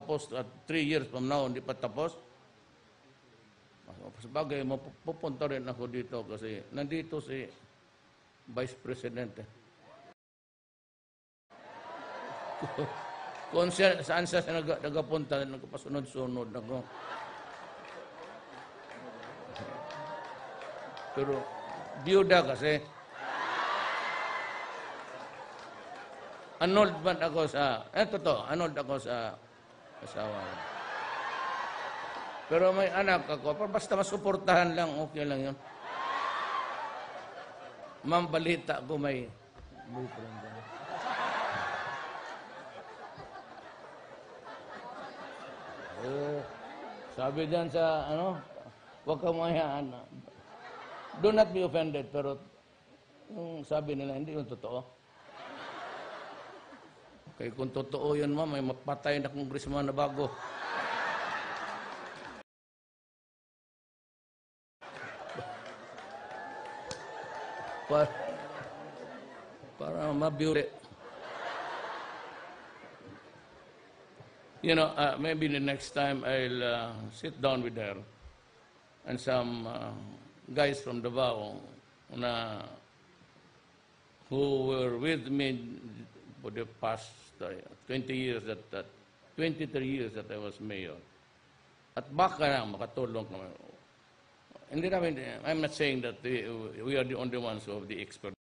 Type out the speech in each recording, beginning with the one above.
tapos at 3 years from now, hindi pa tapos. Sabagay, pupunta rin ako dito kasi nandito si Vice President. Kung saan siya nagapunta, nagpasunod-sunod ako. Pero, biyuda kasi. Annulled man ako sa, annulled ako sa asawa. Pero may anak ako, basta masuportahan lang, okay lang yun. Ma'am, balita ko may boyfriend ka. Sabi dyan sa, huwag kang mahayaan. Do not be offended, pero yung sabi nila, hindi yung totoo. Kaya kung totoo yun, ma'am, may mapatay na congressman na bago. Para mabiuri. Maybe the next time I'll sit down with her and some guys from Davao who were with me for the past 23 years that I was mayor. At baka na makatulong naman. Hindi namin, I'm not saying that we are the only ones who have the expertise.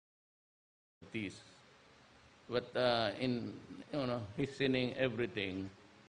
But in hastening everything,